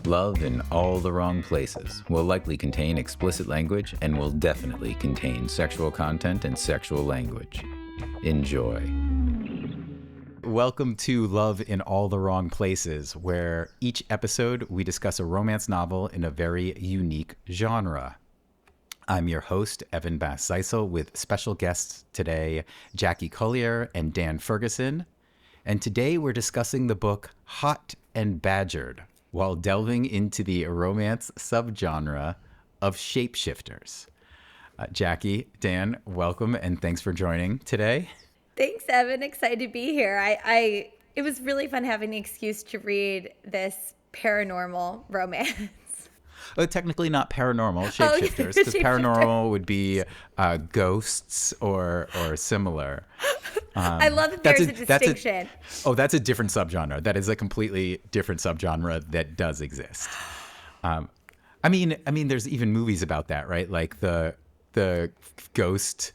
Love in All the Wrong Places will likely contain explicit language and will definitely contain sexual content and sexual language. Enjoy. Welcome to Love in All the Wrong Places, where each episode we discuss a romance novel in a very unique genre. I'm your host, Evan Bass Zeisel, with special guests today, Jackie Collier and Dan Ferguson. And today we're discussing the book Hot and Badgered, while delving into the romance subgenre of Shapeshifters. Jackie, Dan, welcome, and thanks for joining today. Thanks, Evan. Excited to be here. It was really fun having the excuse to read this paranormal romance. Technically not paranormal, Shapeshifters, because paranormal would be ghosts or similar. I love that there's a distinction. That's a different subgenre. That is a completely different subgenre that does exist. I mean, there's even movies about that, right? Like the ghost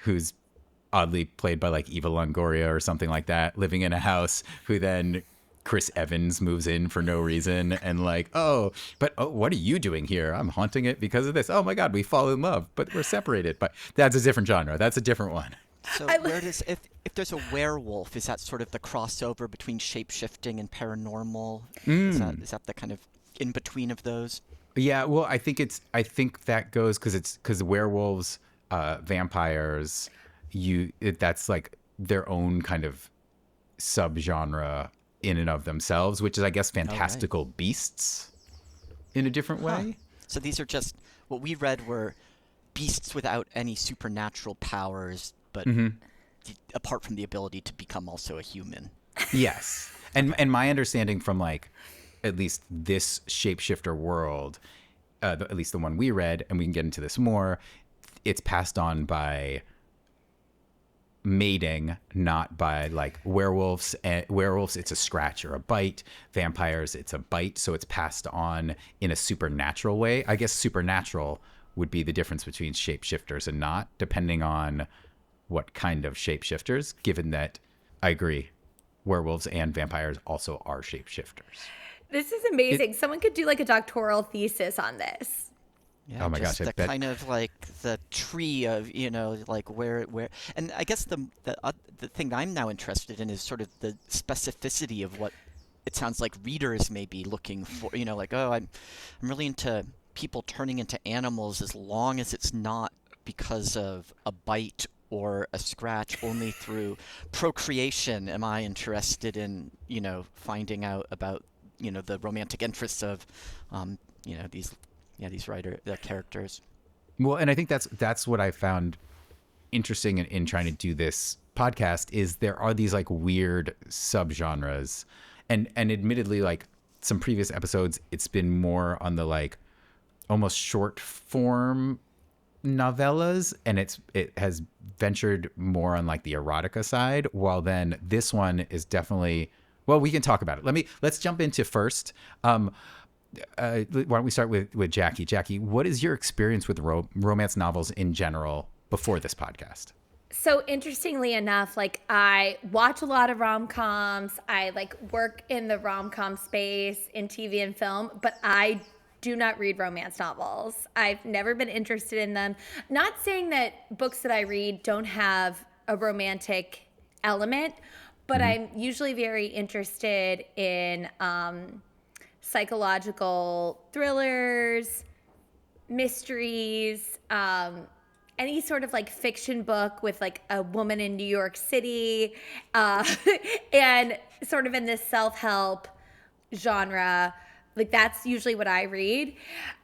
who's oddly played by like Eva Longoria or something like that, living in a house, who then Chris Evans moves in for no reason and like, what are you doing here? I'm haunting it because of this. Oh my God, we fall in love, but we're separated. But that's a different genre. That's a different one. So where does, if there's a werewolf, is that sort of the crossover between shape-shifting and paranormal? Is that the kind of in-between of those? Yeah, well, I think that goes because werewolves, vampires, that's like their own kind of subgenre in and of themselves, which is, I guess, fantastical beasts in a different way. So these are just, what we read were beasts without any supernatural powers, but apart from the ability to become also a human. Yes. And my understanding from like at least this shapeshifter world, at least the one we read, and we can get into this more, it's passed on by mating, not by like werewolves. Werewolves, it's a scratch or a bite. Vampires, it's a bite, so it's passed on in a supernatural way. I guess supernatural would be the difference between shapeshifters and not, depending on what kind of shapeshifters, given that I agree, werewolves and vampires also are shapeshifters. This is amazing. Someone could do like a doctoral thesis on this. Yeah, oh my gosh! The kind of like the tree of, like where, and I guess the thing I'm now interested in is sort of the specificity of what it sounds like readers may be looking for. Like, I'm really into people turning into animals as long as it's not because of a bite or a scratch. Only through procreation am I interested in, finding out about, the romantic interests of, these characters. Well, and I think that's what I found interesting in trying to do this podcast is there are these like weird subgenres, and admittedly, like some previous episodes, it's been more on the like almost short form novellas, and it has ventured more on like the erotica side, while then this one is definitely, well, we can talk about it. Let's jump into first. Why don't we start with Jackie? Jackie, what is your experience with romance novels in general before this podcast? So interestingly enough, like I watch a lot of rom-coms. I like work in the rom-com space in TV and film, but I do not read romance novels. I've never been interested in them. Not saying that books that I read don't have a romantic element, but I'm usually very interested in psychological thrillers, mysteries, any sort of like fiction book with like a woman in New York City, and sort of in this self-help genre. Like that's usually what I read.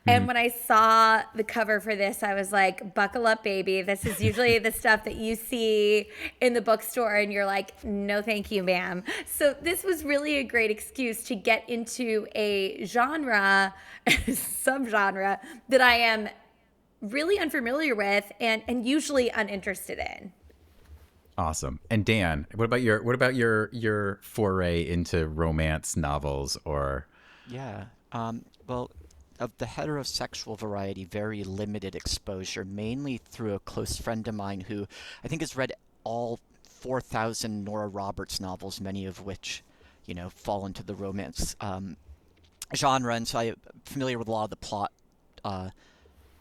And when I saw the cover for this, I was like, buckle up, baby. This is usually the stuff that you see in the bookstore and you're like, no, thank you, ma'am. So this was really a great excuse to get into a genre, subgenre that I am really unfamiliar with and usually uninterested in. Awesome. And Dan, what about your foray into romance novels or? Yeah. Well, of the heterosexual variety, very limited exposure, mainly through a close friend of mine who I think has read all 4,000 Nora Roberts novels, many of which, fall into the romance genre, and so I'm familiar with a lot of the plot uh,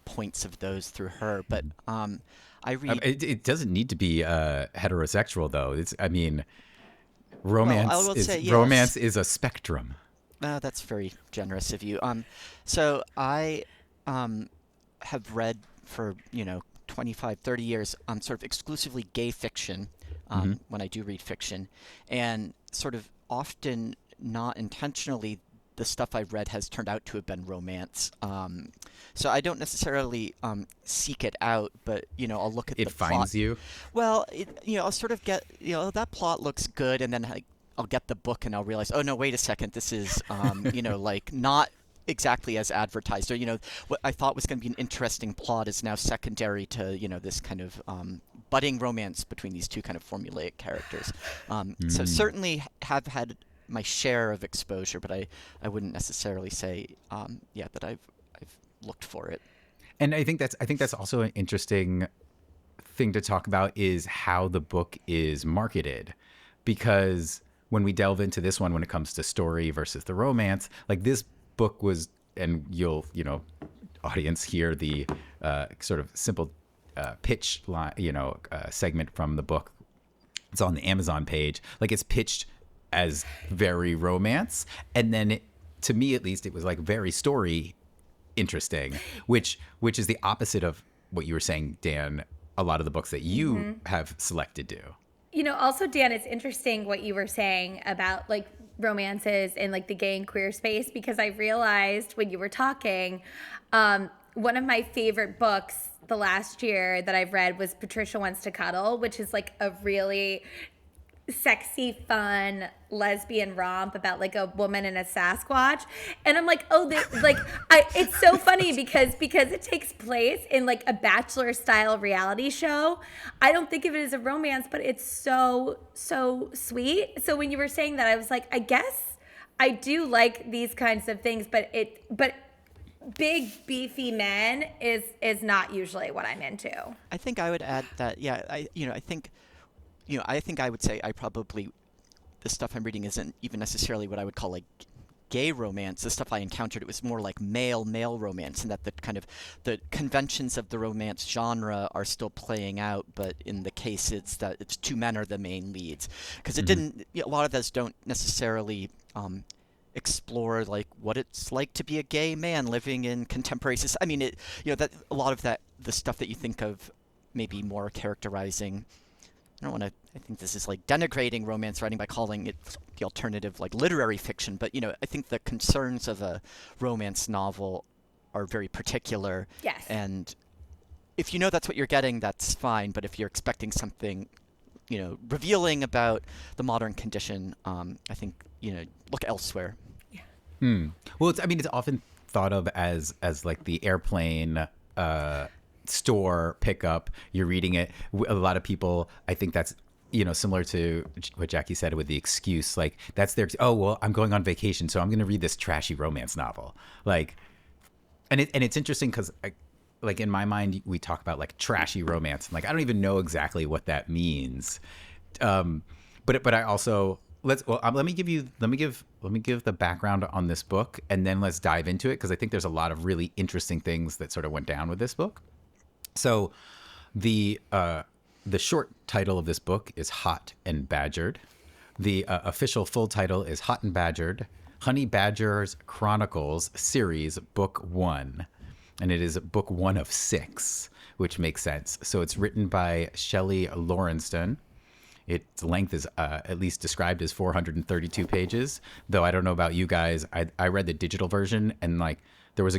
points of those through her. But I read. It doesn't need to be heterosexual though. I mean, Well, I will say yes. romance is a spectrum. That's very generous of you. So I have read for 25, 30 years sort of exclusively gay fiction when I do read fiction, and sort of often not intentionally the stuff I've read has turned out to have been romance. So I don't necessarily seek it out, but I'll look at It the finds plot. you. Well, I'll sort of get that plot looks good, and then I'll get the book and I'll realize, oh no, wait a second, this is like not exactly as advertised, or what I thought was going to be an interesting plot is now secondary to this kind of budding romance between these two kind of formulaic characters. So certainly have had my share of exposure, but I wouldn't necessarily say that I've looked for it. And I think that's also an interesting thing to talk about is how the book is marketed, because when we delve into this one, when it comes to story versus the romance, like this book was, and you'll audience hear the sort of simple pitch line, segment from the book. It's on the Amazon page. Like it's pitched as very romance, and then to me at least, it was like very story interesting, which is the opposite of what you were saying, Dan. A lot of the books that you have selected do. Also, Dan, it's interesting what you were saying about like romances in like the gay and queer space, because I realized when you were talking, one of my favorite books the last year that I've read was Patricia Wants to Cuddle, which is like a really sexy, fun lesbian romp about like a woman and a Sasquatch. And I'm like, it's so funny because it takes place in like a Bachelor style reality show. I don't think of it as a romance, but it's so sweet. So when you were saying that, I was like, I guess I do like these kinds of things, but big beefy men is not usually what I'm into. I think I would add that I think I would say the stuff I'm reading isn't even necessarily what I would call like gay romance. The stuff I encountered, it was more like male romance, and that the kind of the conventions of the romance genre are still playing out, but in the case it's that it's two men are the main leads. Because it didn't, a lot of those don't necessarily explore like what it's like to be a gay man living in contemporary society. I mean, that a lot of that, the stuff that you think of maybe more characterizing, I don't want to, I think this is like denigrating romance writing by calling it the alternative like literary fiction, but I think the concerns of a romance novel are very particular. Yes. And if that's what you're getting, that's fine, but if you're expecting something revealing about the modern condition, I think look elsewhere. Well, it's often thought of as like the airplane store pickup. You're reading it. A lot of people, I think that's similar to what Jackie said with The Excuse. Like that's their, oh well, I'm going on vacation, so I'm going to read this trashy romance novel. Like, and it's interesting because like in my mind we talk about like trashy romance, and like I don't even know exactly what that means. But I also let me give the background on this book, and then let's dive into it, because I think there's a lot of really interesting things that sort of went down with this book. So the short title of this book is Hot and Badgered. The official full title is Hot and Badgered, Honey Badger's Chronicles Series, Book 1. And it is book 1 of 6, which makes sense. So it's written by Shelly Laurenston. Its length is at least described as 432 pages, though I don't know about you guys. I read the digital version, and like there was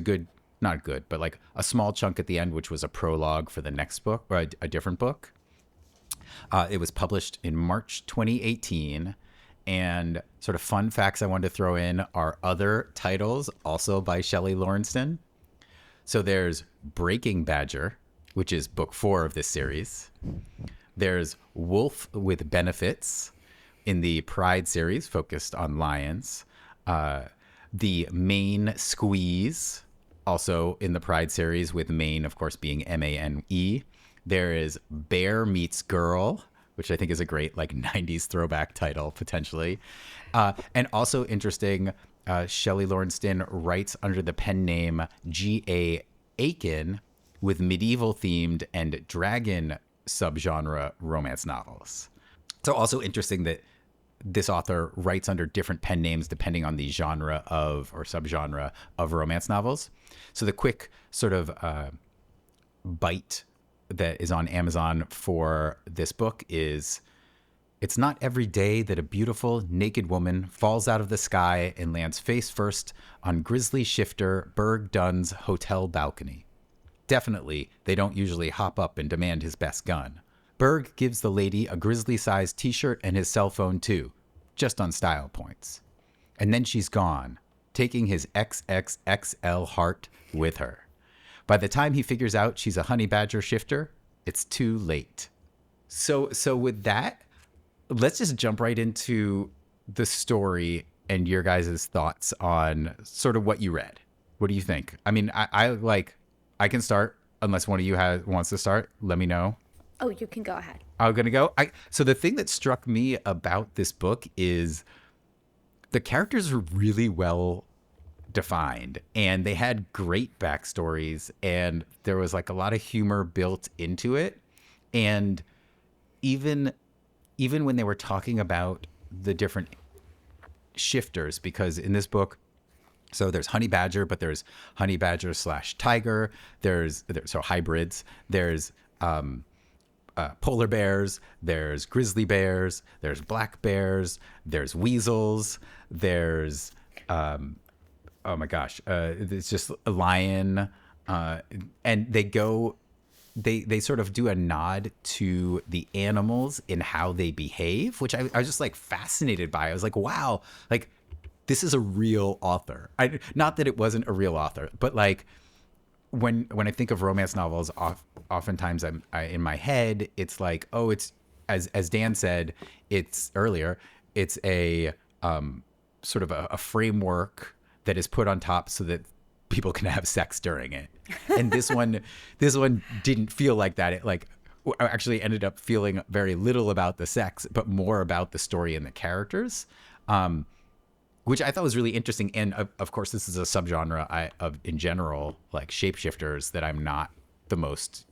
not good, but like a small chunk at the end, which was a prologue for the next book, or a different book. It was published in March 2018. And sort of fun facts I wanted to throw in are other titles also by Shelly Laurenston. So there's Breaking Badger, which is book 4 of this series. There's Wolf with Benefits in the Pride series, focused on lions. The Maine Squeeze, also in the Pride series, with Maine, of course, being Mane. There is Bear Meets Girl, which I think is a great like 90s throwback title, potentially. And also interesting, Shelly Laurenston writes under the pen name G.A. Aiken with medieval-themed and dragon subgenre romance novels. So also interesting that this author writes under different pen names depending on the genre of or subgenre of romance novels. So the quick sort of bite that is on Amazon for this book is: it's not every day that a beautiful naked woman falls out of the sky and lands face first on grisly shifter Berg Dunn's hotel balcony. Definitely, they don't usually hop up and demand his best gun. Berg gives the lady a grizzly-sized t-shirt and his cell phone too, just on style points. And then she's gone, taking his XXXL heart with her. By the time he figures out she's a honey badger shifter, it's too late. So with that, let's just jump right into the story and your guys' thoughts on sort of what you read. What do you think? I mean, I can start unless one of you wants to start. Let me know. Oh, you can go ahead. I'm going to go. So the thing that struck me about this book is the characters are really well defined and they had great backstories and there was like a lot of humor built into it. And even when they were talking about the different shifters, because in this book, so there's honey badger, but there's honey badger / tiger. There's so hybrids. There's polar bears, there's grizzly bears, there's black bears, there's weasels, there's oh my gosh, it's just a lion, and they sort of do a nod to the animals in how they behave, which I was just like fascinated by. I was like, wow, like this is a real author. Not that it wasn't a real author, but like when I think of romance novels, oftentimes in my head, it's like, oh, it's as Dan said, it's earlier, it's a sort of a framework that is put on top so that people can have sex during it. And this one didn't feel like that. It like actually ended up feeling very little about the sex, but more about the story and the characters. Which I thought was really interesting. And of course, this is a subgenre of in general, like Shapeshifters, that I'm not the most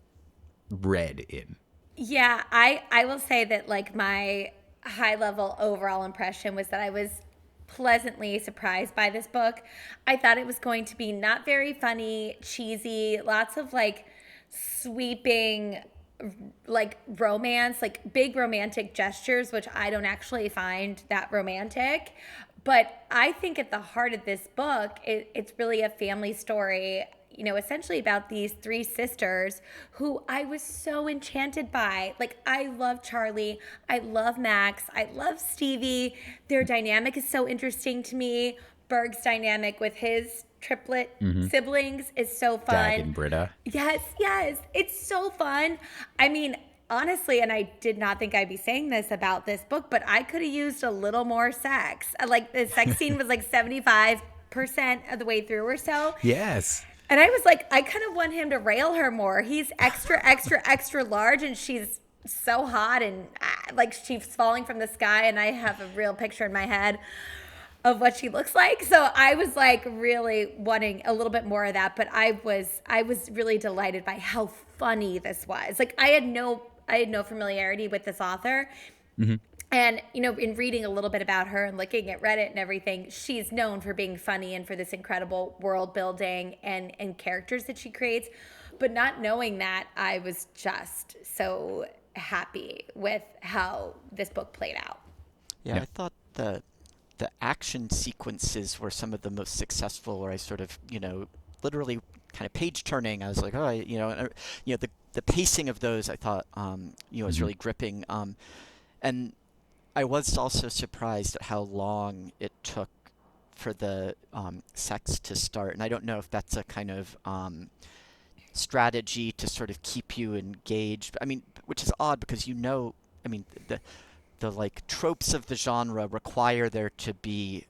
read in. Yeah, I will say that like my high level overall impression was that I was pleasantly surprised by this book. I thought it was going to be not very funny, cheesy, lots of like sweeping like romance, like big romantic gestures, which I don't actually find that romantic. But I think at the heart of this book, it's really a family story, you know, essentially about these three sisters who I was so enchanted by. Like, I love Charlie. I love Max. I love Stevie. Their dynamic is so interesting to me. Berg's dynamic with his triplet siblings is so fun. Dag and Britta. Yes. It's so fun. I mean, honestly, and I did not think I'd be saying this about this book, but I could have used a little more sex. Like, the sex scene was like 75% of the way through or so. Yes. And I was like, I kind of want him to rail her more. He's extra large, and she's so hot, and like she's falling from the sky, and I have a real picture in my head of what she looks like. So I was like really wanting a little bit more of that, but I was really delighted by how funny this was. Like, I had no familiarity with this author. Mm-hmm. And, you know, in reading a little bit about her and looking at Reddit and everything, she's known for being funny and for this incredible world building and characters that she creates. But not knowing that, I was just so happy with how this book played out. Yeah, I thought the action sequences were some of the most successful, where I sort of, you know, literally kind of page turning. I was like, oh, the pacing of those I thought, was really gripping. And I was also surprised at how long it took for the sex to start. And I don't know if that's a kind of strategy to sort of keep you engaged. I mean, which is odd because, the like tropes of the genre require there to be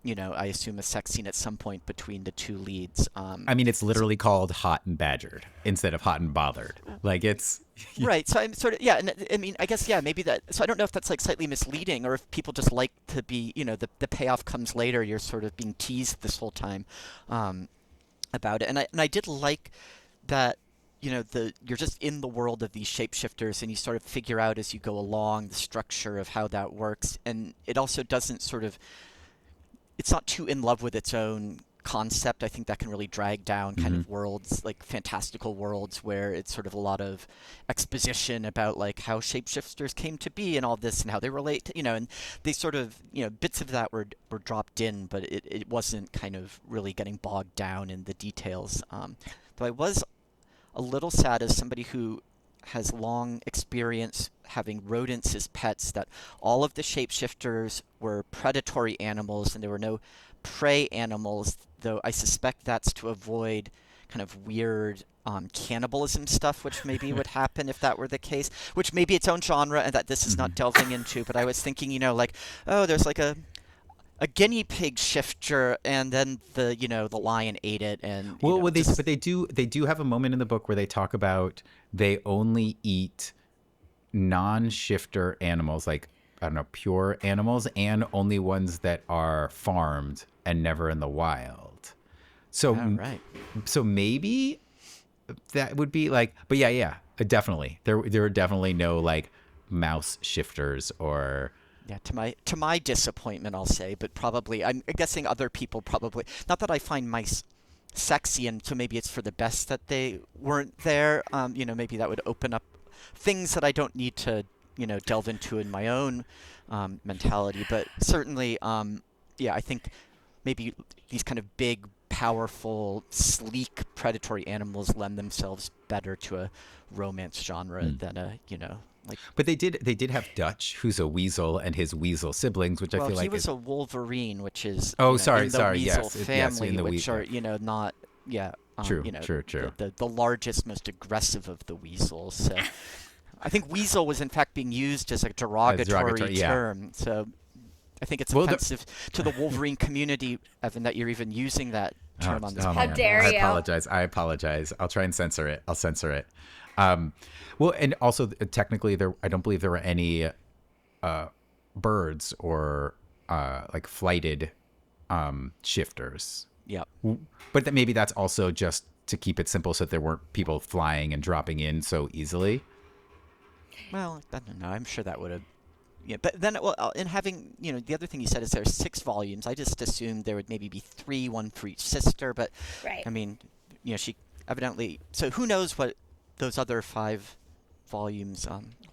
I assume a sex scene at some point between the two leads. I mean, it's literally called Hot and Badgered instead of Hot and Bothered. Like it's Right. So I'm sort of, yeah. And I mean, I guess, yeah, maybe that. So I don't know if that's like slightly misleading or if people just like to be, the payoff comes later. You're sort of being teased this whole time about it. And I did like that, you're just in the world of these shapeshifters and you sort of figure out as you go along the structure of how that works. And it also doesn't it's not too in love with its own concept. I think that can really drag down kind of worlds, like fantastical worlds, where it's sort of a lot of exposition about like how shapeshifters came to be and all this and how they relate to, and they sort of, bits of that were dropped in, but it wasn't kind of really getting bogged down in the details. Though I was a little sad as somebody who has long experience having rodents as pets, that all of the shapeshifters were predatory animals and there were no prey animals, though I suspect that's to avoid kind of weird cannibalism stuff, which maybe would happen if that were the case, which may be its own genre and that this is not delving into. But I was thinking, there's like a guinea pig shifter, and then the lion ate it, and but they do have a moment in the book where they talk about they only eat non-shifter animals, like I don't know, pure animals, and only ones that are farmed and never in the wild. So right. So maybe that would be like, but yeah, definitely there are definitely no like mouse shifters or. Yeah, to my disappointment, I'll say, but probably I'm guessing other people probably, not that I find mice sexy, and so maybe it's for the best that they weren't there. Maybe that would open up things that I don't need to delve into in my own mentality. But certainly, I think maybe these kind of big, powerful, sleek, predatory animals lend themselves better to a romance genre than a like. But they did have Dutch, who's a weasel, and his weasel siblings, which I feel like he was a wolverine, which is in the weasel yes, family, in the which are not true. The largest, most aggressive of the weasels. So I think weasel was in fact being used as a derogatory term. So I think it's offensive to the Wolverine community, Evan, that you're even using that term on this. How dare you? I apologize. I'll try and censor it. I'll censor it. Well, and also technically, I don't believe there were any birds or like flighted shifters. Yeah. But maybe that's also just to keep it simple, so that there weren't people flying and dropping in so easily. Well, I don't know. I'm sure that would have. Yeah, but then, in having, the other thing you said is there's 6 volumes. I just assumed there would maybe be 3, one for each sister. But right. I mean, she evidently. So who knows what those other 5 volumes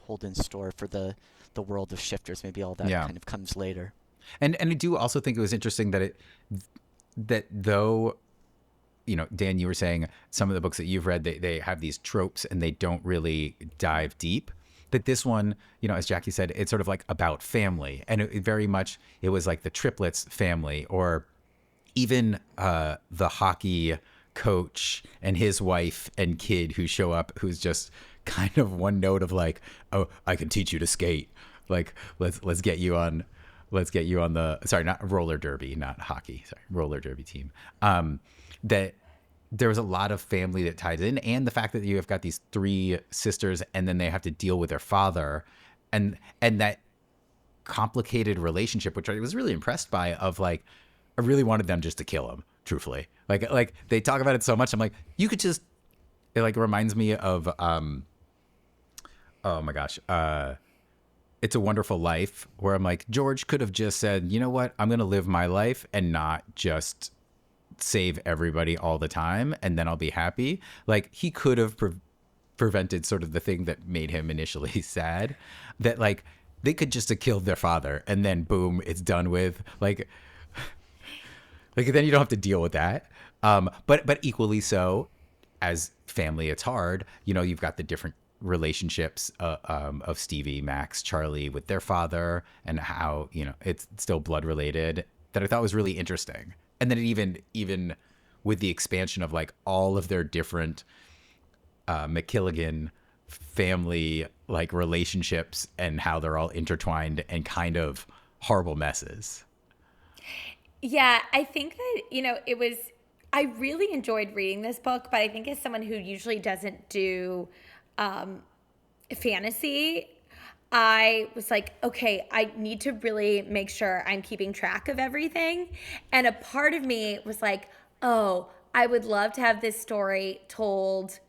hold in store for the world of shifters? Maybe all that kind of comes later. And I do also think it was interesting that though, Dan, you were saying some of the books that you've read, they have these tropes and they don't really dive deep. That this one, as Jackie said, it's sort of like about family, and it very much it was like the triplets family, or even the hockey coach and his wife and kid who show up, who's just kind of one note of like, oh, I can teach you to skate. Like, let's get you on the, sorry, not roller derby, not hockey, sorry, roller derby team. That there was a lot of family that ties in, and the fact that you have got these 3 sisters and then they have to deal with their father and that complicated relationship, which I was really impressed by, of like, I really wanted them just to kill him, truthfully. Like they talk about it so much. I'm like, you could just, it like reminds me of, oh my gosh, It's a Wonderful Life, where I'm like, George could have just said, you know what, I'm going to live my life and not just save everybody all the time, and then I'll be happy. Like, he could have prevented sort of the thing that made him initially sad, that like they could just have killed their father and then boom, it's done with. Like then you don't have to deal with that. But equally so, as family, it's hard. You've got the different relationships of Stevie, Max, Charlie with their father, and how it's still blood related, that I thought was really interesting. And then it even with the expansion of like all of their different McKilligan family like relationships and how they're all intertwined and kind of horrible messes. Yeah, I think that, I really enjoyed reading this book, but I think as someone who usually doesn't do um, fantasy, I was like, okay, I need to really make sure I'm keeping track of everything. And a part of me was like, oh, I would love to have this story told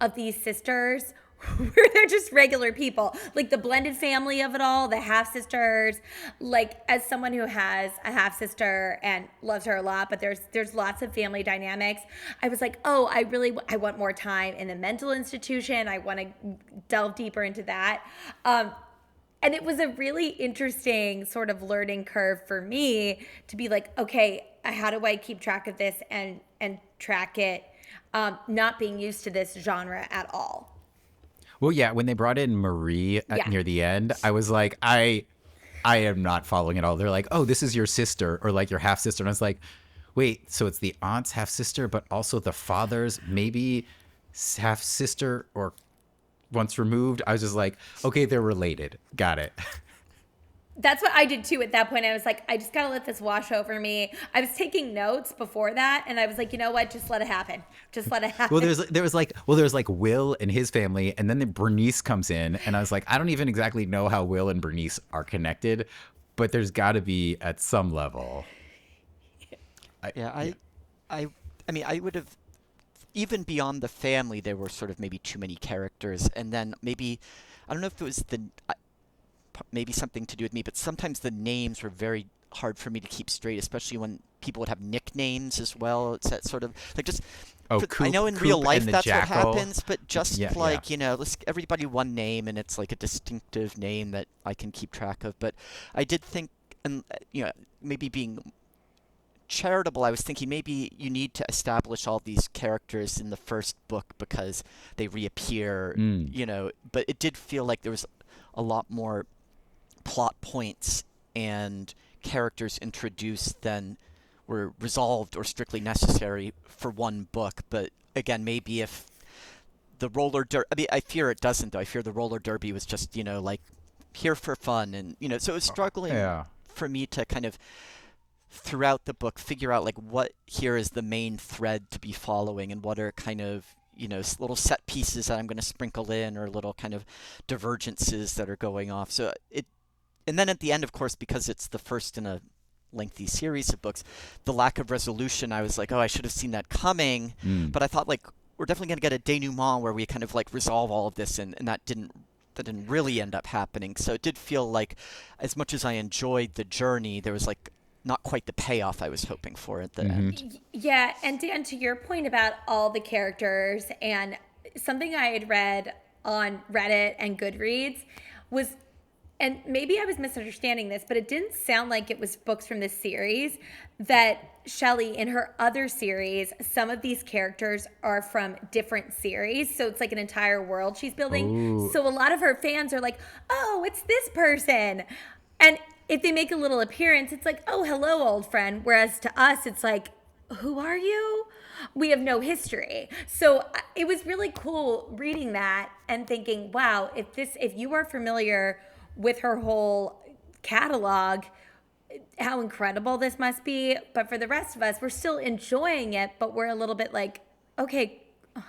of these sisters where they're just regular people, like the blended family of it all, the half sisters. Like, as someone who has a half sister and loves her a lot, but there's lots of family dynamics, I was like, oh, I want more time in the mental institution. I want to delve deeper into that. And it was a really interesting sort of learning curve for me to be like, okay, how do I keep track of this and track it, not being used to this genre at all. Well, yeah, when they brought in Marie Yeah. near the end, I was like, I am not following at all. They're like, oh, this is your sister or like your half sister. And I was like, wait, so it's the aunt's half sister, but also the father's maybe half sister or once removed. I was just like, okay, they're related. Got it. That's what I did too at that point. I was like, I just got to let this wash over me. I was taking notes before that, and I was like, you know what? Just let it happen. Just let it happen. Well, there was like Will and his family, and then Bernice comes in, and I was like, I don't even exactly know how Will and Bernice are connected, but there's got to be at some level. Yeah, I, I mean, I would have even beyond the family, there were sort of maybe too many characters, and then maybe I don't know if it was maybe something to do with me, but sometimes the names were very hard for me to keep straight, especially when people would have nicknames as well. It's that sort of like just. Oh, I know in real life that's Jackal. what happens, but just Yeah, like, let's everybody one name and it's like a distinctive name that I can keep track of. But I did think, and maybe being charitable, I was thinking maybe you need to establish all these characters in the first book because they reappear, but it did feel like there was a lot more plot points and characters introduced than were resolved or strictly necessary for one book. But again, maybe if the roller derby, I mean, I fear it doesn't though. I fear the roller derby was just, like here for fun. And, so it was struggling Yeah. for me to kind of throughout the book figure out like what here is the main thread to be following and what are kind of little set pieces that I'm going to sprinkle in or little kind of divergences that are going off. So and then at the end, of course, because it's the first in a lengthy series of books, the lack of resolution, I was like, oh, I should have seen that coming. But I thought like we're definitely going to get a denouement where we kind of like resolve all of this, and that didn't really end up happening. So it did feel like as much as I enjoyed the journey, there was like not quite the payoff I was hoping for at the end. Yeah, and Dan, to your point about all the characters, and something I had read on Reddit and Goodreads was, and maybe I was misunderstanding this, but it didn't sound like it was books from this series, that Shelley, in her other series, some of these characters are from different series. So it's like an entire world she's building. Ooh. So a lot of her fans are like, oh, it's this person. And if they make a little appearance, it's like, oh, hello, old friend. Whereas to us, it's like, who are you? We have no history. So it was really cool reading that and thinking, wow, if you are familiar with her whole catalog, how incredible this must be. But for the rest of us, we're still enjoying it, but we're a little bit like, okay,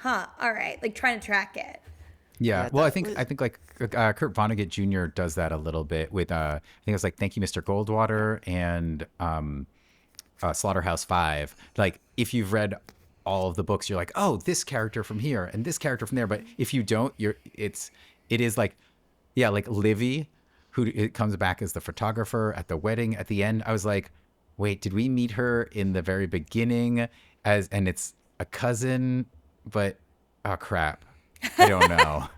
all right, like trying to track it. Yeah. Yeah, Well, I that think like Kurt Vonnegut Jr. does that a little bit with I think it was like Thank You, Mr. Goldwater and Slaughterhouse-Five. Like if you've read all of the books, you're like, oh, this character from here and this character from there. But if you don't, it is like, yeah, like Livy, who it comes back as the photographer at the wedding at the end. I was like, wait, did we meet her in the very beginning and it's a cousin, but oh crap. I don't know.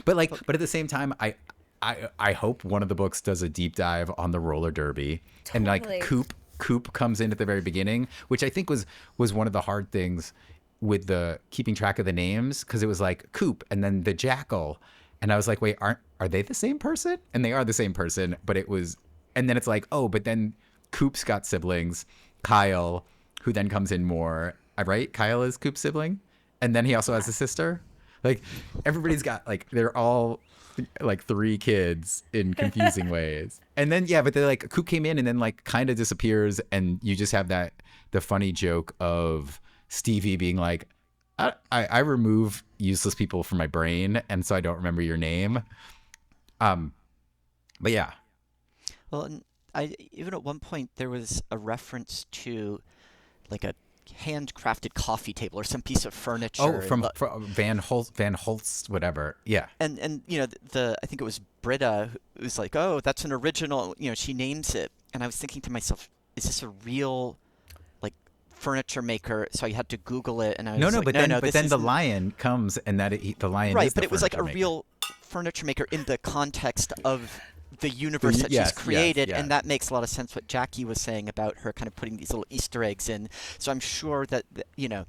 But at the same time, I hope one of the books does a deep dive on the roller derby. And like Totally. Coop comes in at the very beginning, which I think was one of the hard things with the keeping track of the names, because it was like Coop and then the Jackal. And I was like, wait, are they the same person? And they are the same person, but it was, and then it's like, oh, but then Coop's got siblings, Kyle, who then comes in more, right? Kyle is Coop's sibling. And then he also has a sister. Like everybody's got like, they're all like 3 kids in confusing ways. And then, yeah, but they like, Coop came in and then like kind of disappears. And you just have the funny joke of Stevie being like, I remove useless people from my brain, and so I don't remember your name. But yeah. Well, and even at one point there was a reference to like a handcrafted coffee table or some piece of furniture. Oh, from Van Holst, whatever. Yeah. And you know, I think it was Britta who was like, "Oh, that's an original." You know, she names it, and I was thinking to myself, "Is this a real like furniture maker?" So I had to Google it, and I was No, like, but then the lion comes, and the lion right, is but the it was like a furniture maker. real furniture maker in the context of the universe that yes, she's created, yes. and that makes a lot of sense what Jackie was saying about her kind of putting these little Easter eggs in. So I'm sure that, you know,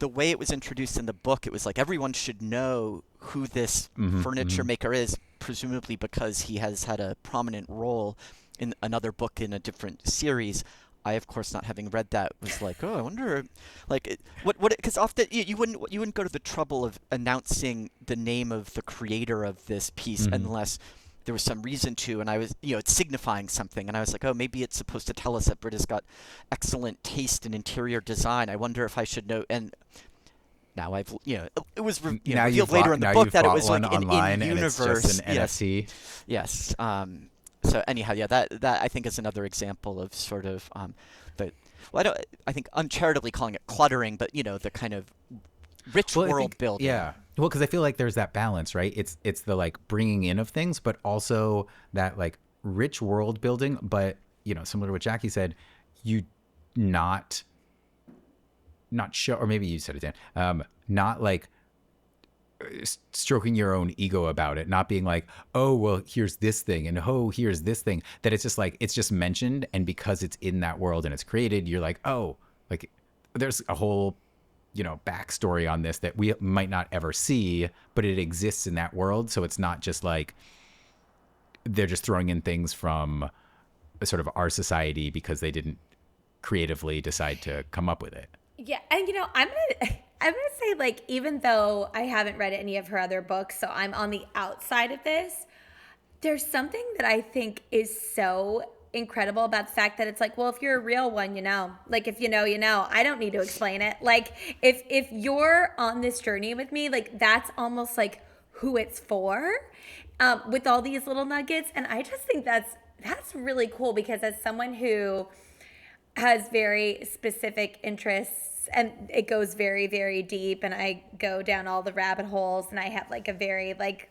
the way it was introduced in the book, it was like everyone should know who this furniture maker is, presumably because he has had a prominent role in another book in a different series. I, of course, not having read that, was like, oh, I wonder, like, because often you wouldn't go to the trouble of announcing the name of the creator of this piece unless there was some reason to, and I was, you know, it's signifying something, and I was like, oh, maybe it's supposed to tell us that Britta's got excellent taste in interior design. I wonder if I should know. And now I've, you know, it was revealed later in the book that it was like in universe. And it's just an NFT. Yes. So anyhow, yeah, that I think is another example of sort of I think uncharitably calling it cluttering, but you know, the kind of rich world building. Yeah. Well, because I feel like there's that balance, right? It's the like bringing in of things, but also that like rich world building. But you know, similar to what Jackie said, you not show, or maybe you said it, Dan. Not like stroking your own ego about it, not being like, oh, well, here's this thing, and oh, here's this thing. That it's just like, it's just mentioned, and because it's in that world and it's created, you're like, oh, like there's a whole, you know, backstory on this that we might not ever see, but it exists in that world. So it's not just like they're just throwing in things from a sort of our society because they didn't creatively decide to come up with it. Yeah, and you know, I'm gonna say, like, even though I haven't read any of her other books, so I'm on the outside of this, there's something that I think is so incredible about the fact that it's like, well, if you're a real one, you know, like, if you know, you know. I don't need to explain it. Like, if you're on this journey with me, like, that's almost like who it's for, with all these little nuggets. And I just think that's really cool, because as someone who has very specific interests, and it goes very, very deep, and I go down all the rabbit holes, and I have like a very like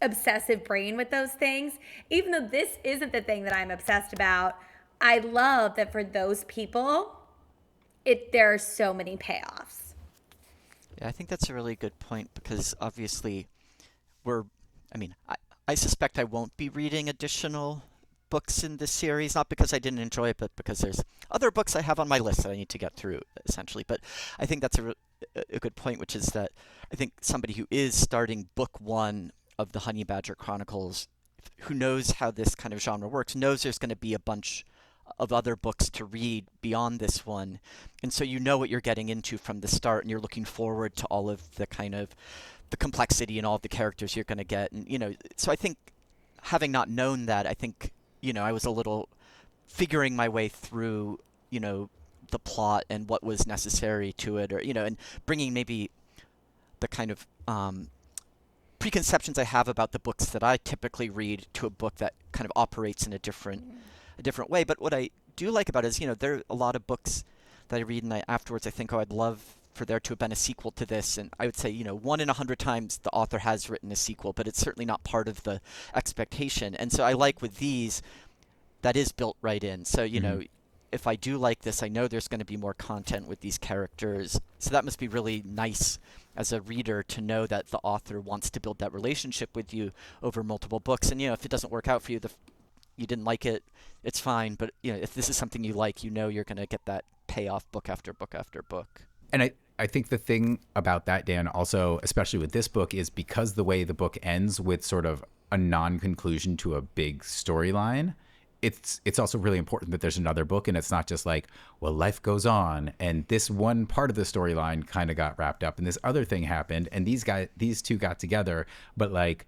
obsessive brain with those things. Even though this isn't the thing that I'm obsessed about, I love that for those people, there are so many payoffs. Yeah, I think that's a really good point, because obviously I suspect I won't be reading additional books in this series, not because I didn't enjoy it, but because there's other books I have on my list that I need to get through, essentially. But I think that's a good point, which is that I think somebody who is starting book 1 of the Honey Badger Chronicles, who knows how this kind of genre works, knows there's going to be a bunch of other books to read beyond this one. And so you know what you're getting into from the start, and you're looking forward to all of the kind of the complexity and all of the characters you're going to get. And, you know, so I think having not known that, I think, you know, I was a little figuring my way through, you know, the plot and what was necessary to it, or, you know, and bringing maybe the kind of preconceptions I have about the books that I typically read to a book that kind of operates in a different way. But what I do like about it is, you know, there are a lot of books that I read, and afterwards I think, oh, I'd love for there to have been a sequel to this. And I would say, you know, 1 in 100 times the author has written a sequel, but it's certainly not part of the expectation. And so I like with these, that is built right in. So, you know, if I do like this, I know there's going to be more content with these characters. So that must be really nice as a reader to know that the author wants to build that relationship with you over multiple books. And, you know, if it doesn't work out for you, you didn't like it, it's fine. But, you know, if this is something you like, you know you're going to get that payoff book after book after book. And I think the thing about that, Dan, also, especially with this book, is because the way the book ends with sort of a non-conclusion to a big storyline, it's also really important that there's another book, and it's not just like, well, life goes on and this one part of the storyline kind of got wrapped up and this other thing happened and these two got together, but like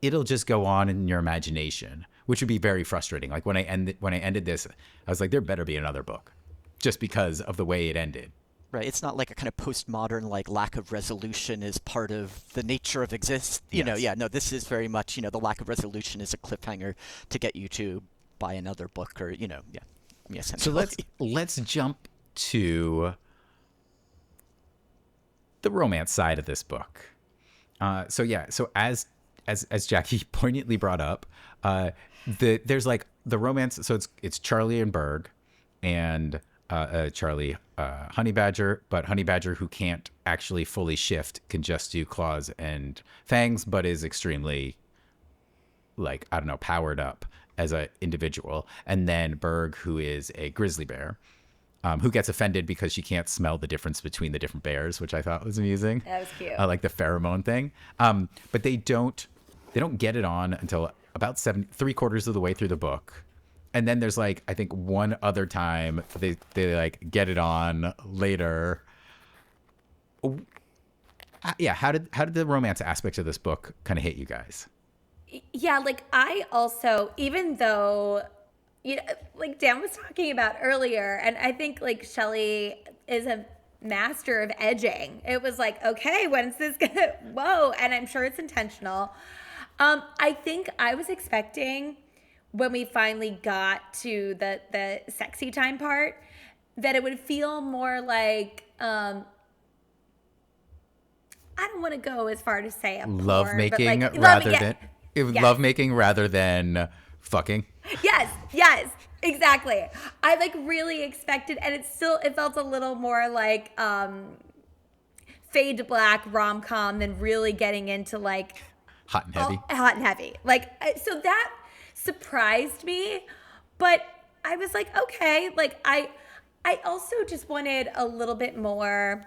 it'll just go on in your imagination, which would be very frustrating. Like when I ended this, I was like, there better be another book, just because of the way it ended. Right. It's not like a kind of postmodern, like, lack of resolution is part of the nature of exist. You know, Yes. yeah, no, this is very much, the lack of resolution is a cliffhanger to get you to buy another book or, yeah. Yeah, So essentially. let's jump to the romance side of this book. So as Jackie poignantly brought up, there's like the romance. So it's Charlie and Berg, and Charlie Honey Badger, but Honey Badger who can't actually fully shift, can just do claws and fangs, but is extremely, like, I don't know, powered up as an individual. And then Berg, who is a grizzly bear, who gets offended because she can't smell the difference between the different bears, which I thought was amusing. That was cute. Like the pheromone thing. But they don't get it on until about 3/4 of the way through the book. And then there's like, I think one other time they like get it on later. Yeah. How did the romance aspect of this book kind of hit you guys? Yeah, like I also, even though, like Dan was talking about earlier, and I think like Shelly is a master of edging. It was like, okay, when's this gonna, whoa, and I'm sure it's intentional. I think I was expecting when we finally got to the sexy time part that it would feel more like, I don't want to go as far to say a porn, Lovemaking but like, lovemaking rather than fucking. Yes, exactly. I like really expected, and it felt a little more like fade to black rom-com than really getting into like Hot and heavy. hot and heavy. Like, so that surprised me, but I was like, okay, like I also just wanted a little bit more.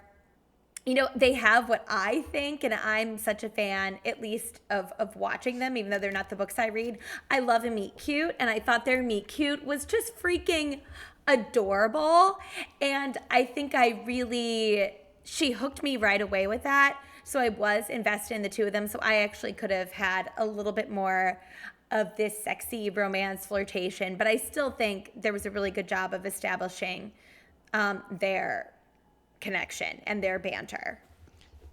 They have what I think, and I'm such a fan, at least of watching them, even though they're not the books I read. I love a meet cute, and I thought their meet cute was just freaking adorable. And I think she hooked me right away with that. So I was invested in the two of them. So I actually could have had a little bit more of this sexy romance flirtation, but I still think there was a really good job of establishing their connection and their banter.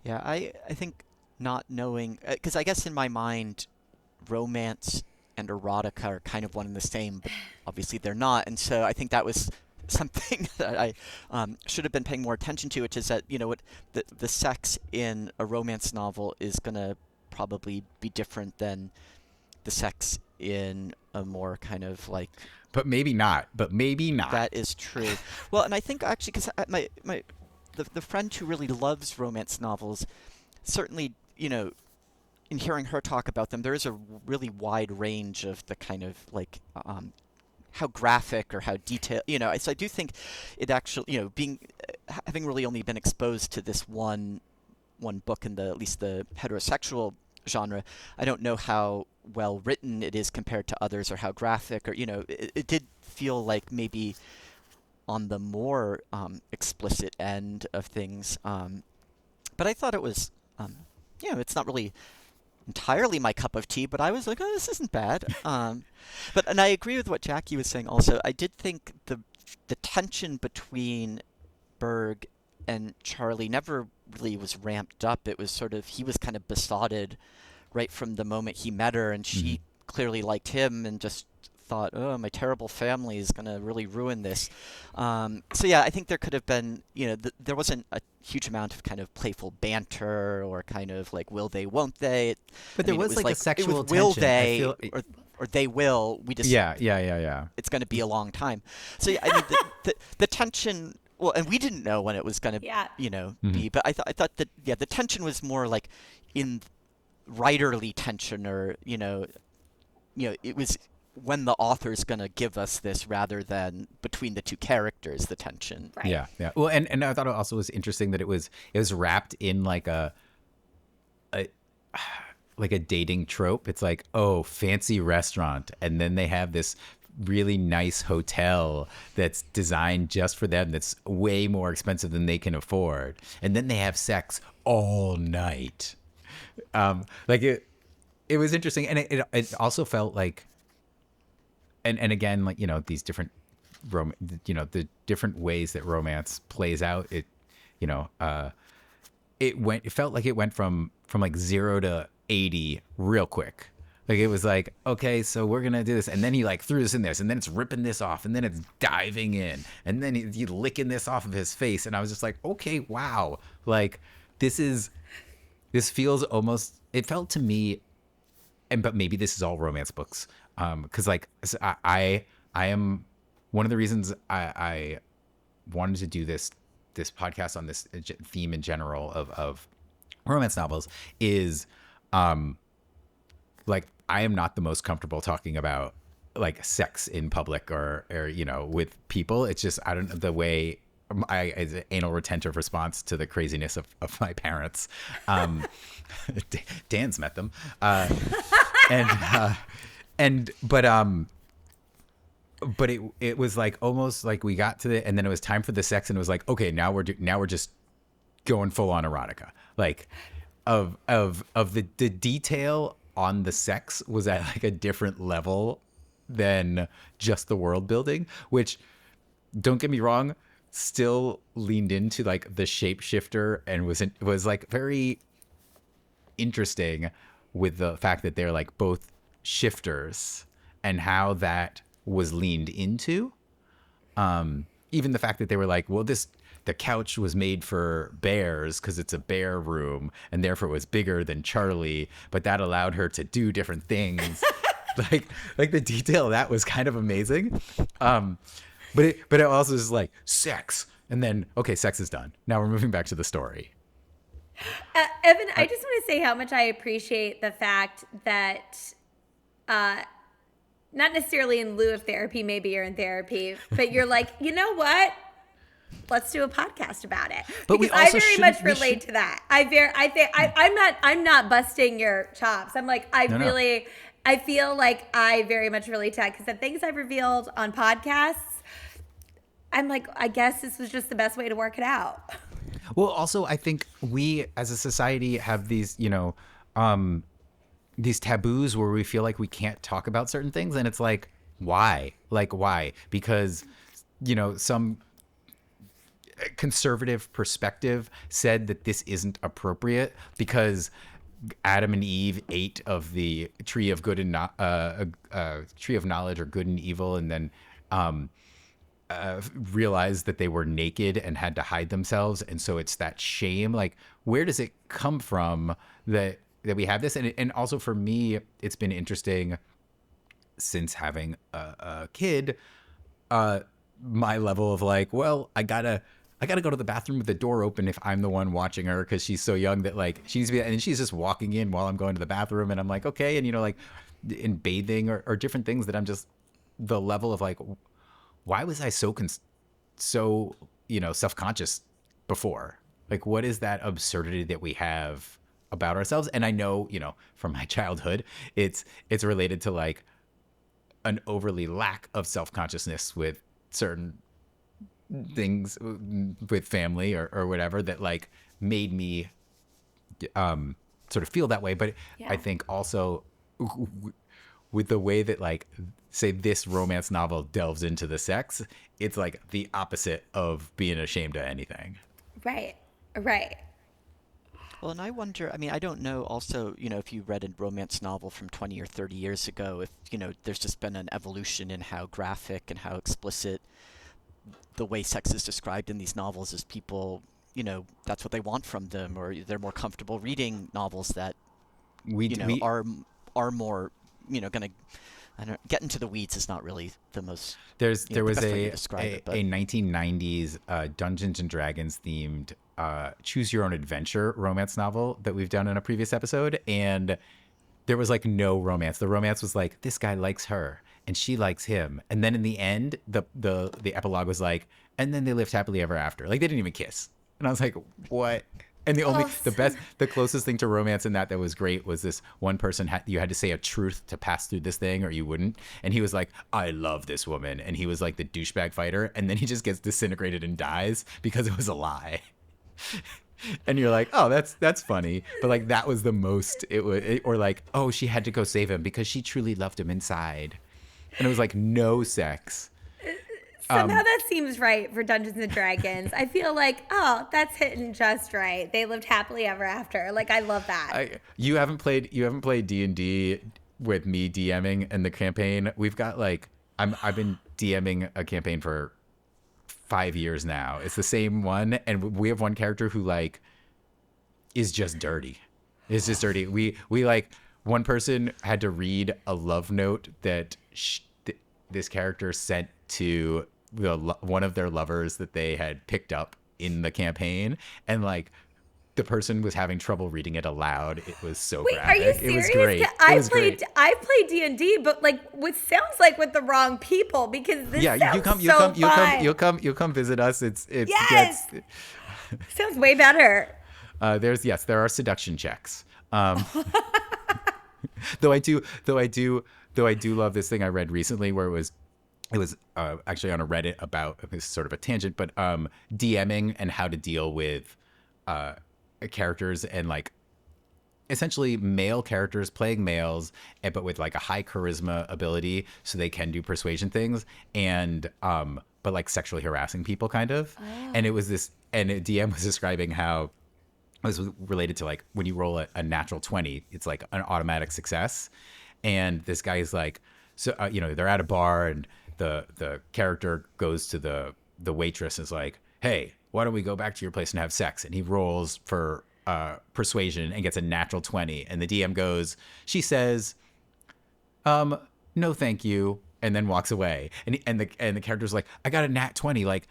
Yeah, I think not knowing, because I guess in my mind, romance and erotica are kind of one and the same, but obviously they're not. And so I think that was something that I should have been paying more attention to, which is that, what the sex in a romance novel is going to probably be different than the sex in a more kind of like... But maybe not. That is true. Well, and I think actually, because the friend who really loves romance novels, certainly, in hearing her talk about them, there is a really wide range of the kind of like how graphic or how detailed, So I do think it actually, having really only been exposed to this one book in at least the heterosexual genre, I don't know how well written it is compared to others or how graphic or, it did feel like maybe on the more explicit end of things. But I thought it was, it's not really entirely my cup of tea, but I was like, oh, this isn't bad. And I agree with what Jackie was saying also. I did think the tension between Berg and Charlie never really was ramped up. It was sort of, he was kind of besotted right from the moment he met her, and she clearly liked him and just thought, oh, my terrible family is going to really ruin this. So yeah, I think there could have been, there wasn't a huge amount of kind of playful banter or kind of like will they, won't they. But there was like a sexual tension. Will they or they will. We just Yeah. It's going to be a long time. So yeah, I mean the tension. Well, and we didn't know when it was going to, be. But I thought that the tension was more like in writerly tension, or it was when the author's going to give us this rather than between the two characters, the tension. Right. Yeah. Well, and I thought it also was interesting that it was wrapped in like a dating trope. It's like, oh, fancy restaurant, and then they have this really nice hotel that's designed just for them, that's way more expensive than they can afford, and then they have sex all night. Like it was interesting, and it also felt like, and again, like, you know, these different the different ways that romance plays out. It, you know, it felt like it went from like 0 to 80 real quick. Like, it was like, okay, so we're gonna do this, and then he like threw this in this, and then it's ripping this off, and then it's diving in, and then he's licking this off of his face, and I was just like, okay, wow, like this feels almost, it felt to me, but maybe this is all romance books, because like I am one of the reasons I wanted to do this podcast on this theme in general of romance novels is like, I am not the most comfortable talking about like sex in public or you know, with people. It's just, I don't know, the way as an anal retentive response to the craziness of my parents. Dan's met them. But it was like almost like we got to it, and then it was time for the sex, and it was like, okay, now we're just going full on erotica, like of the detail on the sex was at like a different level than just the world building, which, don't get me wrong, still leaned into like the shapeshifter and was like very interesting with the fact that they're like both shifters and how that was leaned into. Even the fact that they were like, well, the couch was made for bears because it's a bear room, and therefore it was bigger than Charlie, but that allowed her to do different things. like the detail of that was kind of amazing. But it also is like sex, and then, okay, sex is done. Now we're moving back to the story. Evan, I just want to say how much I appreciate the fact that, not necessarily in lieu of therapy, maybe you're in therapy, but you're like, you know what? Let's do a podcast about it. But because I very much relate to that. I'm not busting your chops. I'm like, I feel like I very much relate to that, because the things I've revealed on podcasts, I'm like, I guess this was just the best way to work it out. Well, also, I think we as a society have these, you know, these taboos where we feel like we can't talk about certain things. And it's like, why? Like, why? Because, you know, some conservative perspective said that this isn't appropriate because Adam and Eve ate of the tree of good and tree of knowledge or good and evil, and then realized that they were naked and had to hide themselves, and so it's that shame. Like, where does it come from that we have this? And also for me, it's been interesting since having a kid. My level of like, well, I gotta go to the bathroom with the door open if I'm the one watching her, because she's so young that like she needs to be, and she's just walking in while I'm going to the bathroom, and I'm like, okay, and you know, like in bathing or different things that I'm just, the level of like, why was I so you know, self-conscious before? Like, what is that absurdity that we have about ourselves? And I know, you know, from my childhood, it's related to like an overly lack of self-consciousness with certain things with family or whatever that like made me sort of feel that way. But yeah. I think also with the way that like, say, this romance novel delves into the sex, it's like the opposite of being ashamed of anything. Right. Well, and I wonder, I mean, I don't know also, you know, if you read a romance novel from 20 or 30 years ago, if, you know, there's just been an evolution in how graphic and how explicit the way sex is described in these novels is people, you know, that's what they want from them, or they're more comfortable reading novels that, are more, you know, going to, I don't, get into the weeds is not really the most. There was a 1990s Dungeons and Dragons themed choose your own adventure romance novel that we've done in a previous episode, and there was like no romance. The romance was like, this guy likes her and she likes him, and then in the end, the epilogue was like, and then they lived happily ever after. Like, they didn't even kiss, and I was like, what? And Oh, the closest thing to romance in that was great was this one person you had to say a truth to pass through this thing or you wouldn't. And he was like, I love this woman. And he was like the douchebag fighter. And then he just gets disintegrated and dies because it was a lie. And you're like, oh, that's funny. But like, that was the most or like, oh, she had to go save him because she truly loved him inside. And it was like no sex. somehow that seems right for Dungeons and Dragons. I feel like, oh, that's hitting just right. They lived happily ever after. Like, I love that. You haven't played D&D with me DMing in the campaign. We've got like I've been DMing a campaign for 5 years now. It's the same one, and we have one character who like is just dirty. It's just dirty. We like one person had to read a love note that this character sent to one of their lovers that they had picked up in the campaign, and like the person was having trouble reading it aloud. It was so Wait, graphic. are you serious? It was great. I played D&D, but like what sounds like with the wrong people because this you'll come visit us. It Yes! Sounds way better. There are seduction checks. Though I do love this thing I read recently where it was actually on a Reddit about, this is sort of a tangent, but DMing and how to deal with characters and like essentially male characters playing males, but with like a high charisma ability so they can do persuasion things and but like sexually harassing people kind of. Oh. And it was this, and a DM was describing how it was related to like when you roll a natural 20, it's like an automatic success. And this guy is like, so they're at a bar and the character goes to the waitress and is like, hey, why don't we go back to your place and have sex? And he rolls for persuasion and gets a natural 20. And the DM goes, she says, no, thank you. And then walks away. And the character's like, I got a nat 20. Like,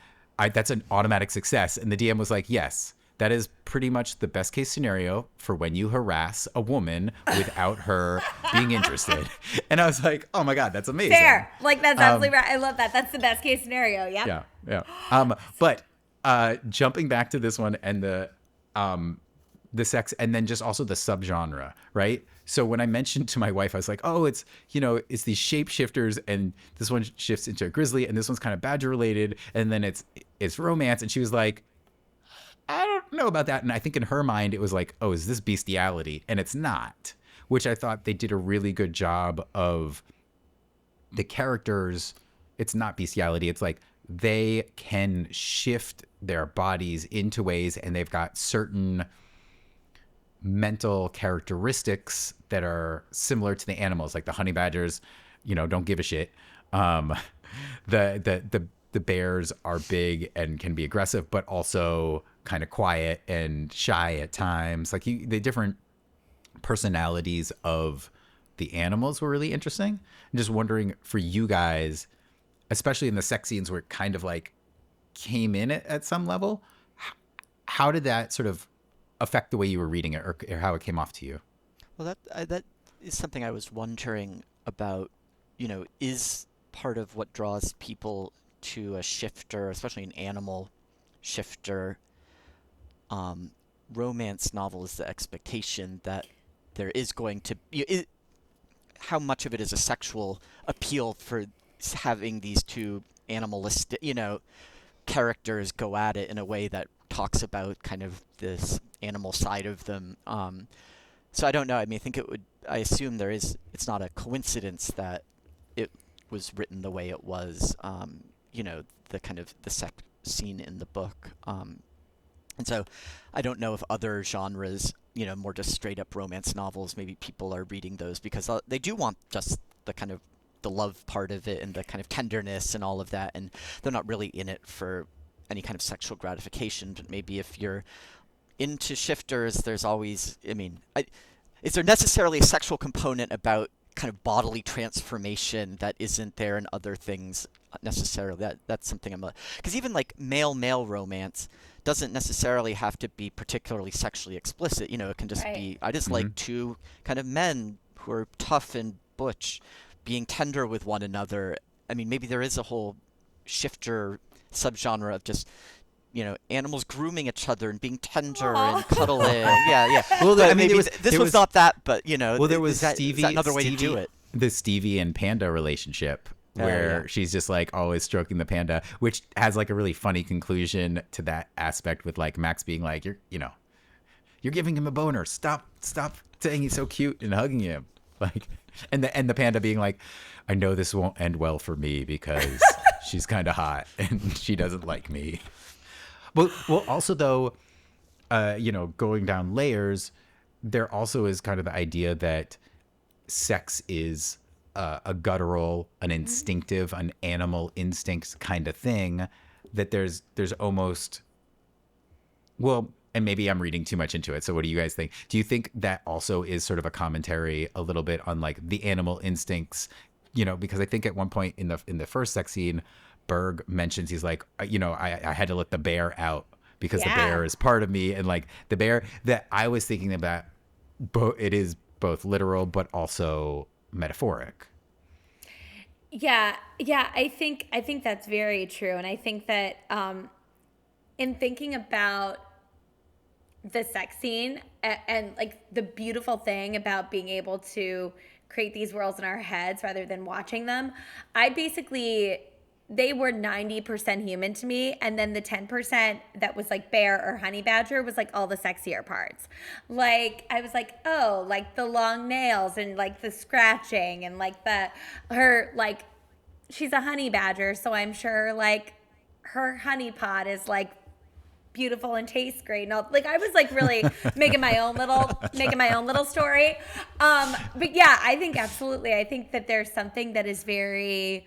that's an automatic success. And the DM was like, yes, that is pretty much the best case scenario for when you harass a woman without her being interested. And I was like, oh my God, that's amazing. Fair. Like, that's absolutely right. I love that. That's the best case scenario. Yep. Yeah. But jumping back to this one and the sex, and then just also the subgenre, right? So when I mentioned to my wife, I was like, oh, it's these shapeshifters, and this one shifts into a grizzly, and this one's kind of badger related, and then it's romance. And she was like, I don't know about that. And I think in her mind, it was like, oh, is this bestiality? And it's not, which I thought they did a really good job of the characters. It's not bestiality. It's like they can shift their bodies into ways, and they've got certain mental characteristics that are similar to the animals. Like the honey badgers, don't give a shit. The bears are big and can be aggressive, but also kind of quiet and shy at times. Like the different personalities of the animals were really interesting. I'm just wondering for you guys, especially in the sex scenes where it kind of like came in at some level, how did that sort of affect the way you were reading it or how it came off to you? Well, that is something I was wondering about, is part of what draws people to a shifter, especially an animal shifter, romance novel, is the expectation that there is going to be, how much of it is a sexual appeal for having these two animalistic, characters go at it in a way that talks about kind of this animal side of them. So I don't know. I mean, I assume it's not a coincidence that it was written the way it was, the kind of the sex scene in the book. And so I don't know if other genres, more just straight up romance novels, maybe people are reading those because they do want just the kind of the love part of it and the kind of tenderness and all of that. And they're not really in it for any kind of sexual gratification. But maybe if you're into shifters, there's always, is there necessarily a sexual component about kind of bodily transformation that isn't there in other things necessarily? That's something because even like male romance doesn't necessarily have to be particularly sexually explicit. It can just be, I just like two kind of men who are tough and butch being tender with one another. I mean, maybe there is a whole shifter subgenre of just, animals grooming each other and being tender Aw. and cuddling. Yeah. Well, But I mean, maybe there this was was not that, but well, there was is that Stevie. another way to do it? The Stevie and Panda relationship, Oh, where yeah. she's just like always stroking the panda, which has like a really funny conclusion to that aspect, with like Max being like, you're giving him a boner. Stop saying he's so cute and hugging him. Like, and the panda being like, I know this won't end well for me because she's kind of hot and she doesn't like me. Well, also though, going down layers, there also is kind of the idea that sex is a guttural, an instinctive, an animal instincts kind of thing. That there's almost, well, and maybe I'm reading too much into it. So what do you guys think? Do you think that also is sort of a commentary a little bit on like the animal instincts? Because I think at one point in the first sex scene, Berg mentions, he's like, I had to let the bear out because the bear is part of me. And like the bear, that I was thinking about, it is both literal but also metaphoric. Yeah, I think that's very true, and I think that in thinking about the sex scene and like the beautiful thing about being able to create these worlds in our heads rather than watching them, they were 90% human to me, and then the 10% that was like bear or honey badger was like all the sexier parts. Like I was like, oh, like the long nails and like the scratching and like her like, she's a honey badger, so I'm sure like her honey pot is like beautiful and tastes great and all. Like I was like really making my own little story. But yeah, I think absolutely. I think that there's something that is very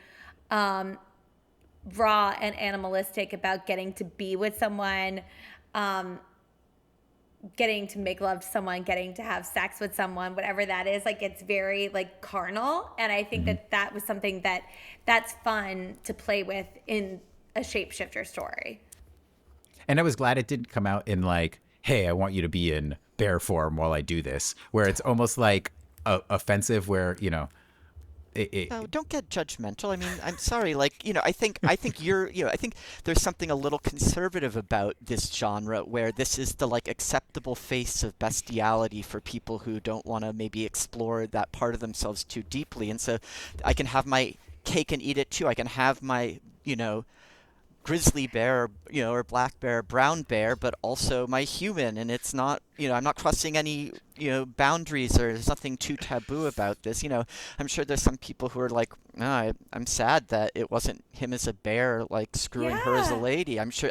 raw and animalistic about getting to be with someone, getting to make love to someone, getting to have sex with someone, whatever that is. Like it's very like carnal, and I think that was something that's fun to play with in a shapeshifter story. And I was glad it didn't come out in like, hey, I want you to be in bear form while I do this, where it's almost like offensive, where No, don't get judgmental. I mean, I'm sorry. Like, I think I think there's something a little conservative about this genre, where this is the like acceptable face of bestiality for people who don't want to maybe explore that part of themselves too deeply. And so I can have my cake and eat it too. I can have my, grizzly bear, or black bear, brown bear, but also my human. And it's not, I'm not crossing any, boundaries, or there's nothing too taboo about this. I'm sure there's some people who are like, no, I'm sad that it wasn't him as a bear, like screwing her as a lady. I'm sure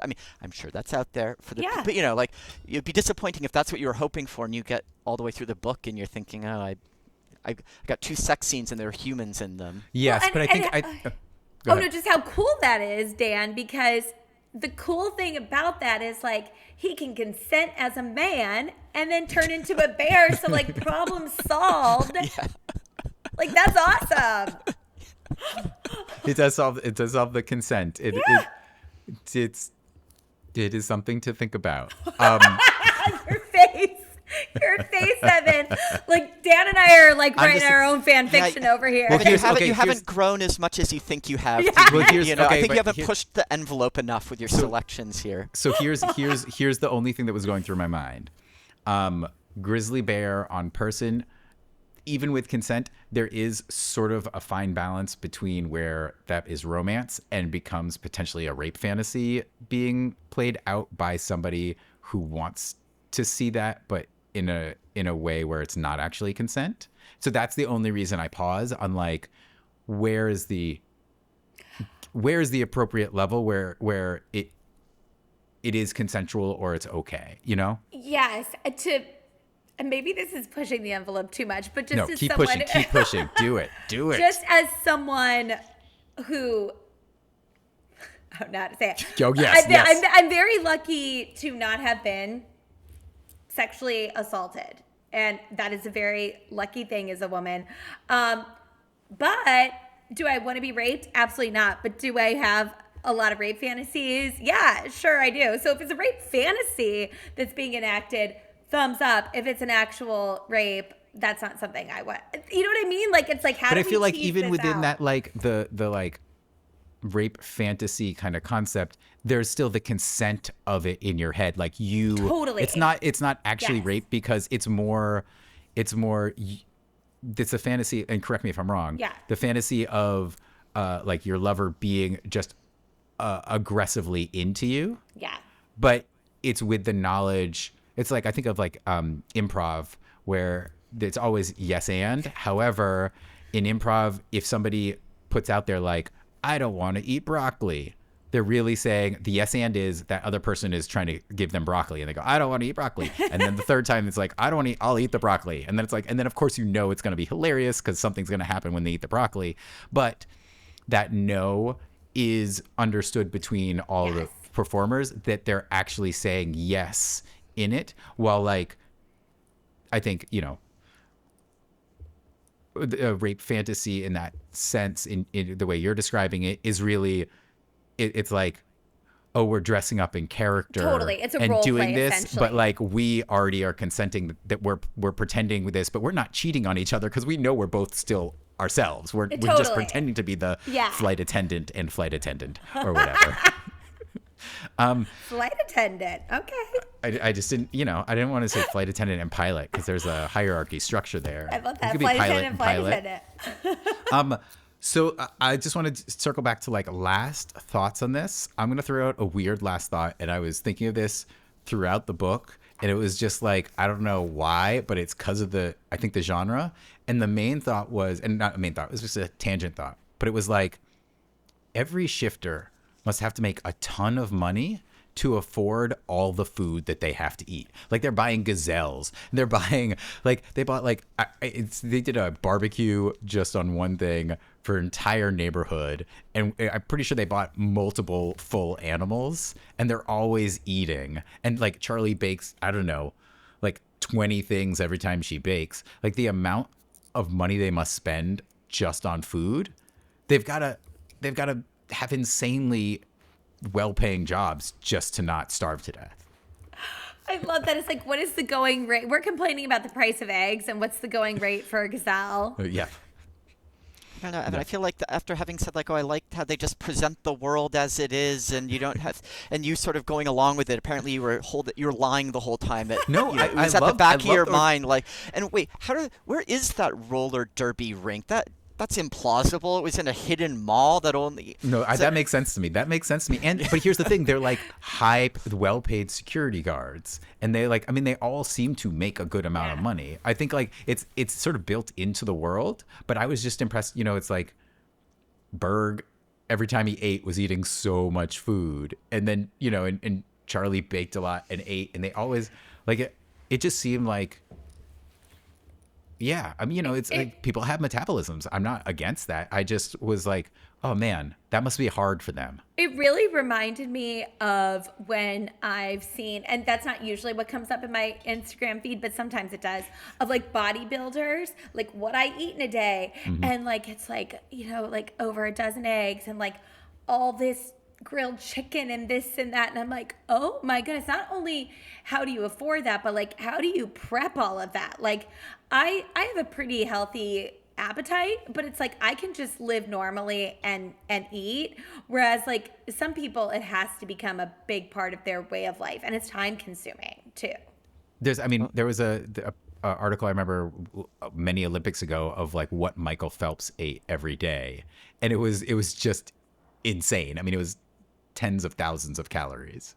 that's out there for the, but like, it'd be disappointing if that's what you were hoping for, and you get all the way through the book and you're thinking, oh, I got 2 sex scenes and there are humans in them. Yes, Well, but I think Oh no, just how cool that is, Dan, because the cool thing about that is like he can consent as a man and then turn into a bear, so like problem solved. Yeah. Like that's awesome. It does solve the consent. It is something to think about. Your face, Evan. Like Dan and I are like writing our own fan fiction over here. Well, you haven't grown as much as you think you have. Yeah. Well, I think you haven't pushed the envelope enough with your selections here. So here's the only thing that was going through my mind. Grizzly bear on person, even with consent, there is sort of a fine balance between where that is romance and becomes potentially a rape fantasy being played out by somebody who wants to see that, but in a way where it's not actually consent. So that's the only reason I pause on like, where is the appropriate level where it is consensual or it's okay, Yes, and maybe this is pushing the envelope too much, but just keep pushing, do it. Just as someone who, I don't know how to say it. Oh, yes. I'm very lucky to not have been sexually assaulted, and that is a very lucky thing as a woman. But do I want to be raped? Absolutely not. But do I have a lot of rape fantasies? Yeah, sure I do. So if it's a rape fantasy that's being enacted, thumbs up. If it's an actual rape, that's not something I want. You know what I mean? Like it's like, how? But do I feel we like tease even this within out? that, like the like rape fantasy kind of concept, there's still the consent of it in your head. Like you, Totally. it's not actually Yes. rape because it's a fantasy, and correct me if I'm wrong. Yeah. The fantasy of like your lover being just aggressively into you, Yeah. but it's with the knowledge. It's like, I think of like improv, where it's always yes and. However, in improv, if somebody puts out there like, I don't want to eat broccoli, they're really saying the yes and is that other person is trying to give them broccoli, and they go, I don't want to eat broccoli. And then the third time it's like, I don't want to eat, I'll eat the broccoli. And then it's like, and then of course it's going to be hilarious because something's going to happen when they eat the broccoli. But that no is understood between all the performers, that they're actually saying yes in it. While like, I think, a rape fantasy in that sense, in the way you're describing it, is really, it's like, oh, we're dressing up in character, Totally. It's a and role doing play, this, essentially. but like we already are consenting that we're pretending with this, but we're not cheating on each other because we know we're both still ourselves. We're just Totally. pretending to be the Yeah. flight attendant and flight attendant or whatever. Flight attendant. Okay. I just didn't, I didn't want to say flight attendant and pilot because there's a hierarchy structure there. I love It that. could be Flight pilot attendant, and flight pilot. attendant. So I just wanted to circle back to like last thoughts on this. I'm going to throw out a weird last thought. And I was thinking of this throughout the book. And it was just like, I don't know why, but it's because of the genre. And the main thought was, and not a main thought, it was just a tangent thought. But it was like, every shifter must have to make a ton of money to afford all the food that they have to eat. Like they're buying gazelles. They're buying, like they bought like, they did a barbecue just on one thing for an entire neighborhood. And I'm pretty sure they bought multiple full animals, and they're always eating. And like Charlie bakes, I don't know, like 20 things every time she bakes. Like the amount of money they must spend just on food, they've got to have insanely well-paying jobs just to not starve to death. I love that. It's like, what is the going rate? We're complaining about the price of eggs, and what's the going rate for a gazelle? Yeah. I don't know, Evan, I feel like after having said like, oh, I liked how they just present the world as it is, and you don't have, and you sort of going along with it. Apparently, you were lying the whole time. No, it was at the back of your mind, like. And wait, where is that roller derby rink? That's implausible. It was in a hidden mall that only. No, that makes sense to me. But here's the thing: they're like well-paid security guards, and they all seem to make a good amount of money. I think like it's sort of built into the world. But I was just impressed. It's like Berg, every time he ate, was eating so much food, and then and Charlie baked a lot and ate, and they always like it. It just seemed like. Yeah, I mean, it's like people have metabolisms. I'm not against that. I just was like, oh man, that must be hard for them. It really reminded me of when I've seen, and that's not usually what comes up in my Instagram feed, but sometimes it does, of like bodybuilders, like what I eat in a day. Mm-hmm. And like, it's like, like over a dozen eggs and like all this grilled chicken and this and that. And I'm like, oh my goodness, not only how do you afford that, but like, how do you prep all of that? Like, I have a pretty healthy appetite, but it's like I can just live normally and eat, whereas like some people, it has to become a big part of their way of life, and it's time consuming too. There was a article I remember many Olympics ago of like what Michael Phelps ate every day, and it was just insane. I mean, it was tens of thousands of calories.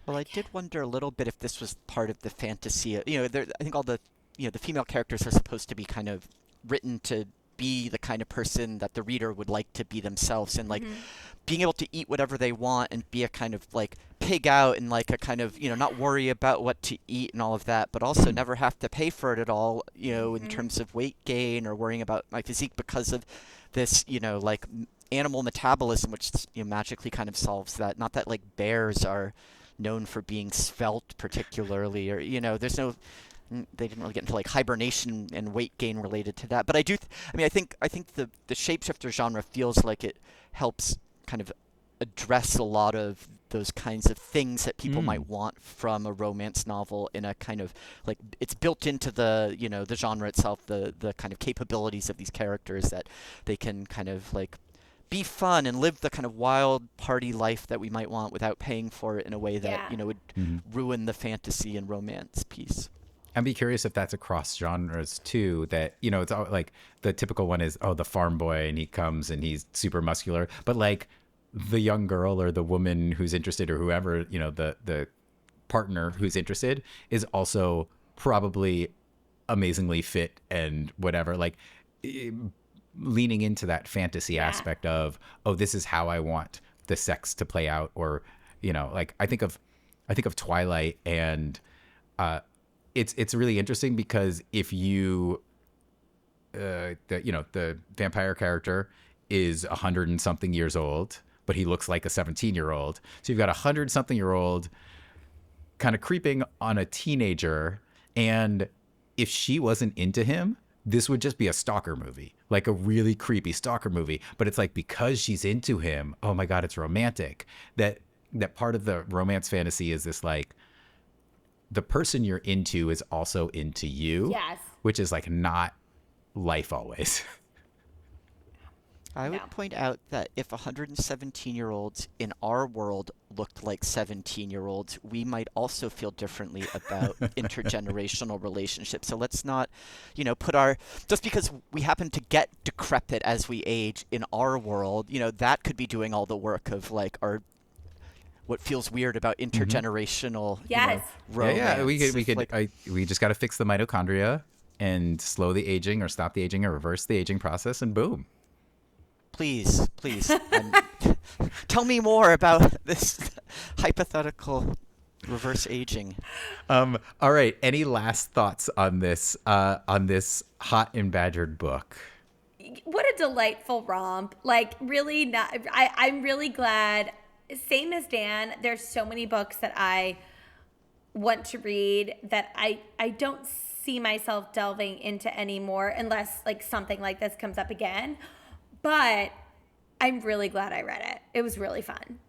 Well, I did wonder a little bit if this was part of the fantasy. I think all the the female characters are supposed to be kind of written to be the kind of person that the reader would like to be themselves, and like being able to eat whatever they want and be a kind of like pig out and like a kind of not worry about what to eat and all of that, but also never have to pay for it at all, in terms of weight gain or worrying about my physique because of this like animal metabolism, which magically kind of solves that. Not that like bears are known for being svelte particularly, or there's no. They didn't really get into like hibernation and weight gain related to that, but I do. I think the shapeshifter genre feels like it helps kind of address a lot of those kinds of things that people might want from a romance novel in a kind of like it's built into the the genre itself, the kind of capabilities of these characters that they can kind of like be fun and live the kind of wild party life that we might want without paying for it in a way that, Yeah. would ruin the fantasy and romance piece. I'd be curious if that's across genres too. That it's all, like the typical one is the farm boy and he comes and he's super muscular, but like the young girl or the woman who's interested or whoever the partner who's interested is also probably amazingly fit and whatever. Like leaning into that fantasy aspect of this is how I want the sex to play out, or like I think of Twilight and. It's really interesting because if you, the vampire character is 100 and something years old, but he looks like a 17-year-old. So you've got 100-something-year-old kind of creeping on a teenager. And if she wasn't into him, this would just be a stalker movie, like a really creepy stalker movie. But it's like, because she's into him, oh my God, it's romantic. That part of the romance fantasy is this like, the person you're into is also into you. Yes. Which is like not life always. I would point out that if 117-year-olds in our world looked like 17-year-olds, we might also feel differently about intergenerational relationships. So let's not, put just because we happen to get decrepit as we age in our world, that could be doing all the work of like what feels weird about intergenerational romance. Yeah, we could Like, we just got to fix the mitochondria and slow the aging or stop the aging or reverse the aging process, and boom. please, tell me more about this hypothetical reverse aging. All right. Any last thoughts on this Hot and Badgered book? What a delightful romp. Like, really not. I'm really glad. Same as Dan, there's so many books that I want to read that I don't see myself delving into anymore unless like something like this comes up again. But I'm really glad I read it. It was really fun.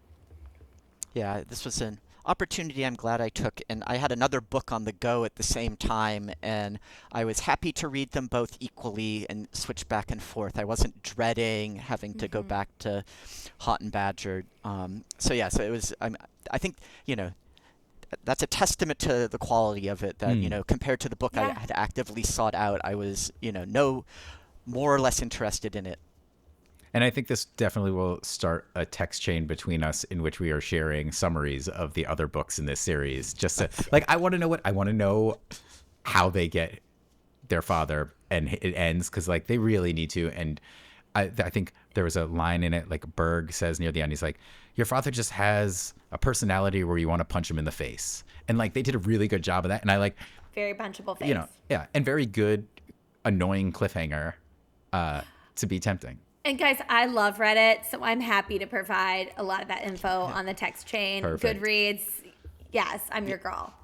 Yeah, this was an opportunity I'm glad I took, and I had another book on the go at the same time, and I was happy to read them both equally and switch back and forth. I wasn't dreading having to go back to Hot and Badgered. So it was. I think that's a testament to the quality of it. That compared to the book I had actively sought out, I was no more or less interested in it. And I think this definitely will start a text chain between us in which we are sharing summaries of the other books in this series. Just to, like, I want to know how they get their father and it ends, because like they really need to. And I think there was a line in it, like Berg says near the end, he's like, your father just has a personality where you want to punch him in the face. And like they did a really good job of that. And I like very punchable face. And very good, annoying cliffhanger to be tempting. And guys, I love Reddit, so I'm happy to provide a lot of that info on the text chain. Perfect. Goodreads. Yes, I'm your girl.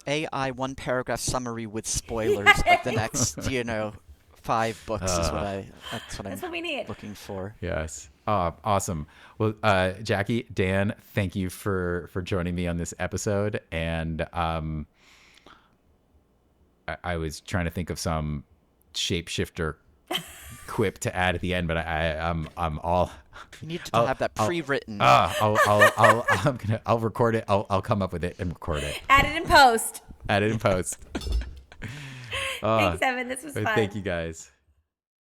AI one paragraph summary with spoilers of the next, 5 books is That's what we need. Looking for. Yes. Awesome. Well, Jackie, Dan, thank you for joining me on this episode. And I was trying to think of some shapeshifter quip to add at the end, but I'm all. You need to have that pre-written. I'll record it. I'll come up with it and record it. Add it in post. Add it in post. Thanks, Evan. This was fun. Thank you, guys.